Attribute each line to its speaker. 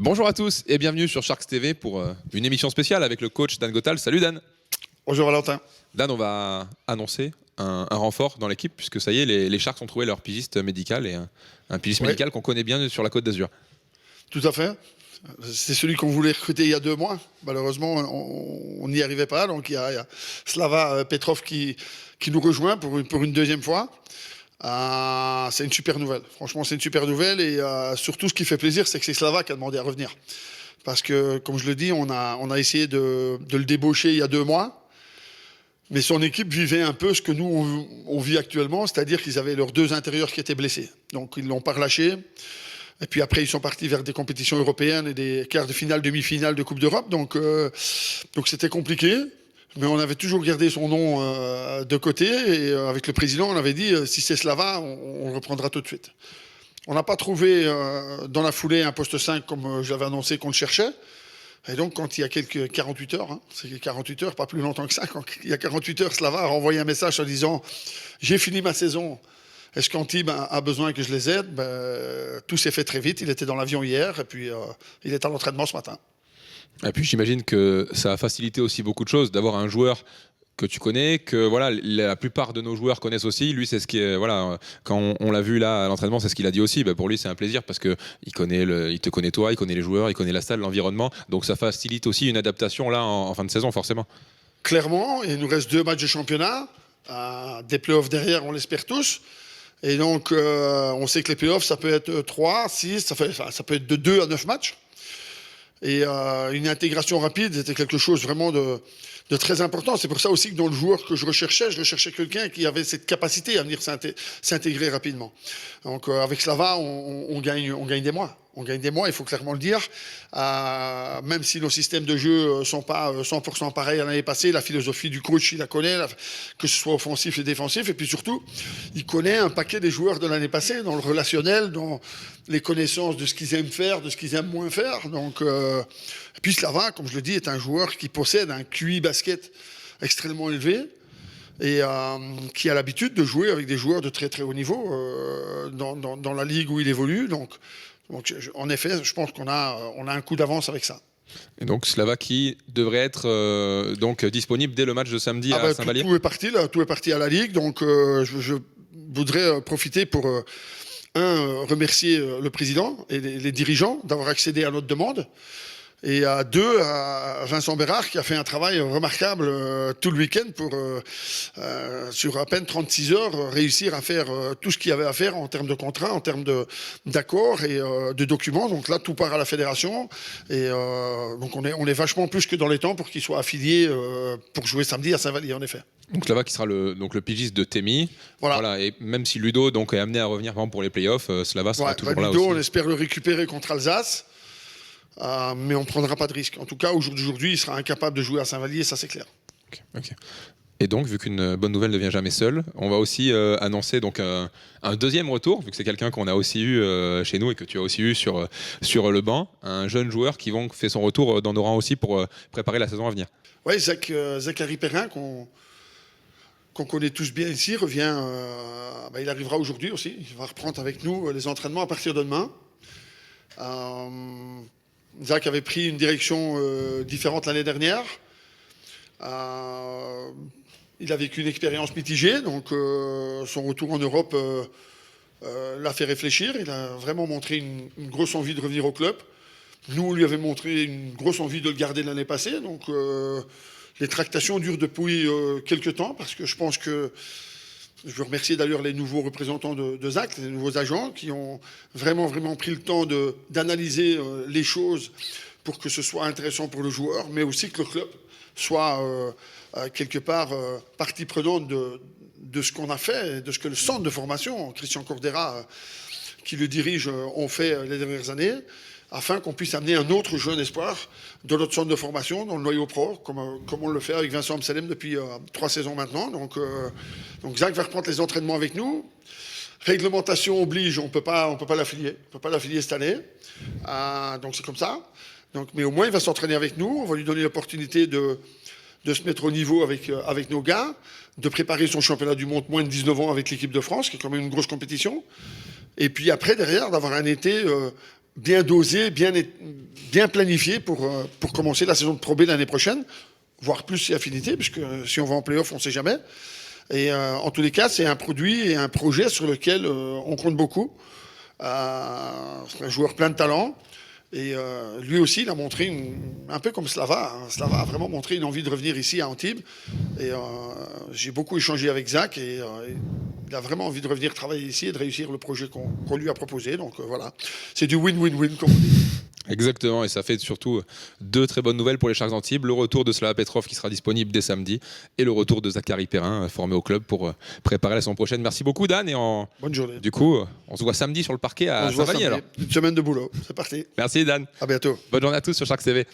Speaker 1: Bonjour à tous et bienvenue sur Sharks TV pour une émission spéciale avec le coach Dan Gottal. Salut Dan.
Speaker 2: Bonjour Valentin.
Speaker 1: Dan, on va annoncer un renfort dans l'équipe puisque ça y est, les Sharks ont trouvé leur pigiste médical et un pigiste médical qu'on connaît bien sur la Côte d'Azur.
Speaker 2: Tout à fait. C'est celui qu'on voulait recruter il y a 2 mois. Malheureusement, on n'y arrivait pas. Donc il y a Slava Petrov qui nous rejoint pour une deuxième fois. C'est une super nouvelle. Franchement, c'est une super nouvelle. Et surtout, ce qui fait plaisir, c'est que c'est Slava qui a demandé à revenir. Parce que, comme je le dis, on a essayé de le débaucher il y a 2 mois. Mais son équipe vivait un peu ce que nous, on vit actuellement. C'est-à-dire qu'ils avaient leurs 2 intérieurs qui étaient blessés. Donc, ils ne l'ont pas relâché. Et puis après, ils sont partis vers des compétitions européennes et des quarts de finale, demi-finale de Coupe d'Europe. Donc c'était compliqué. Mais on avait toujours gardé son nom de côté. Et avec le président, on avait dit, si c'est Slava, on le reprendra tout de suite. On n'a pas trouvé dans la foulée un poste 5 comme j'avais annoncé qu'on le cherchait. Et donc, quand il y a quelques 48 heures, c'est 48 heures, pas plus longtemps que ça, quand il y a 48 heures, Slava a renvoyé un message en disant « J'ai fini ma saison ». Est-ce qu'Antibes a besoin que je les aide? Tout s'est fait très vite. Il était dans l'avion hier et puis il est à l'entraînement ce matin.
Speaker 1: Et puis j'imagine que ça a facilité aussi beaucoup de choses d'avoir un joueur que tu connais, que voilà, la plupart de nos joueurs connaissent aussi. Lui, c'est ce qui est, voilà, quand on l'a vu là à l'entraînement, c'est ce qu'il a dit aussi. Pour lui, c'est un plaisir parce que il te connaît toi, il connaît les joueurs, il connaît la salle, l'environnement. Donc ça facilite aussi une adaptation là en fin de saison, forcément.
Speaker 2: Clairement, il nous reste 2 matchs de championnat, des playoffs derrière, on l'espère tous. Et donc, on sait que les playoffs, ça peut être 3, 6, ça peut être de 2 à 9 matchs. Et une intégration rapide, c'était quelque chose vraiment de très important. C'est pour ça aussi que dans le joueur que je recherchais quelqu'un qui avait cette capacité à venir s'intégrer rapidement. Donc, avec Slava, on gagne des mois. On gagne des mois, il faut clairement le dire. Même si nos systèmes de jeu ne sont pas 100% pareils à l'année passée, la philosophie du coach, il la connaît, que ce soit offensif et défensif. Et puis surtout, il connaît un paquet des joueurs de l'année passée, dans le relationnel, dans les connaissances de ce qu'ils aiment faire, de ce qu'ils aiment moins faire. Donc, et puis Slava, comme je le dis, est un joueur qui possède un QI basket extrêmement élevé et qui a l'habitude de jouer avec des joueurs de très très haut niveau dans la ligue où il évolue. Donc, en effet, je pense qu'on a un coup d'avance avec ça.
Speaker 1: Et donc Slava qui devrait être donc disponible dès le match de samedi à Saint-Vallier.
Speaker 2: Tout est parti là, tout est parti à la Ligue. Donc je voudrais profiter pour remercier le président et les dirigeants d'avoir accédé à notre demande. Et à 2, à Vincent Bérard qui a fait un travail remarquable tout le week-end pour, sur à peine 36 heures, réussir à faire tout ce qu'il y avait à faire en termes de contrat, en termes d'accords et de documents. Donc là, tout part à la fédération. Et donc on est vachement plus que dans les temps pour qu'il soit affilié pour jouer samedi à Saint-Vallier, en effet.
Speaker 1: Donc Slava qui sera le pigiste de Temi. Voilà. Et même si Ludo donc, est amené à revenir pour les playoffs, Slava sera toujours là
Speaker 2: Ludo,
Speaker 1: aussi.
Speaker 2: On espère le récupérer contre Alsace. Mais on ne prendra pas de risque. En tout cas, au jour d'aujourd'hui, il sera incapable de jouer à Saint-Vallier, ça c'est clair.
Speaker 1: Okay. Et donc, vu qu'une bonne nouvelle ne vient jamais seule, on va aussi annoncer donc, un deuxième retour, vu que c'est quelqu'un qu'on a aussi eu chez nous et que tu as aussi eu sur le banc, un jeune joueur qui fait son retour dans nos rangs aussi pour préparer la saison à venir.
Speaker 2: Oui, Zachary Perrin, qu'on connaît tous bien ici, revient. Il arrivera aujourd'hui aussi. Il va reprendre avec nous les entraînements à partir de demain. Zach avait pris une direction différente l'année dernière. Il a vécu une expérience mitigée, donc son retour en Europe l'a fait réfléchir. Il a vraiment montré une grosse envie de revenir au club. Nous, on lui avait montré une grosse envie de le garder l'année passée. Donc les tractations durent depuis quelques temps, parce que je pense que je veux remercier d'ailleurs les nouveaux représentants de Zach, les nouveaux agents, qui ont vraiment pris le temps d'analyser les choses pour que ce soit intéressant pour le joueur, mais aussi que le club soit quelque part partie prenante de ce qu'on a fait, de ce que le centre de formation, Christian Cordera, qui le dirige, ont fait les dernières années, afin qu'on puisse amener un autre jeune espoir de notre centre de formation, dans le noyau pro, comme on le fait avec Vincent Amsalem depuis 3 saisons maintenant. Donc Zach va reprendre les entraînements avec nous. Réglementation oblige, on ne peut pas l'affilier. On peut pas l'affilier cette année. Donc c'est comme ça. Mais au moins, il va s'entraîner avec nous. On va lui donner l'opportunité de se mettre au niveau avec nos gars, de préparer son championnat du monde moins de 19 ans avec l'équipe de France, qui est quand même une grosse compétition. Et puis après, derrière, d'avoir un été bien dosé, bien planifié pour commencer la saison de Pro B l'année prochaine, voire plus si affinité, puisque si on va en play-off, on ne sait jamais. Et en tous les cas, c'est un produit et un projet sur lequel on compte beaucoup. C'est un joueur plein de talent. Et lui aussi, il a montré, un peu comme Slava. Slava a vraiment montré une envie de revenir ici à Antibes. Et j'ai beaucoup échangé avec Zach. Et il a vraiment envie de revenir travailler ici et de réussir le projet qu'on lui a proposé. Donc voilà, c'est du win-win-win, comme on dit.
Speaker 1: Exactement, et ça fait surtout 2 très bonnes nouvelles pour les Sharks d'Antibes. Le retour de Slava Petrov qui sera disponible dès samedi et le retour de Zachary Perrin formé au club pour préparer la saison prochaine. Merci beaucoup Dan, et
Speaker 2: bonne journée.
Speaker 1: Du coup, on se voit samedi sur le parquet à Saint-Vallier alors.
Speaker 2: Une semaine de boulot, c'est parti.
Speaker 1: Merci Dan.
Speaker 2: À bientôt.
Speaker 1: Bonne journée à tous sur Sharks TV.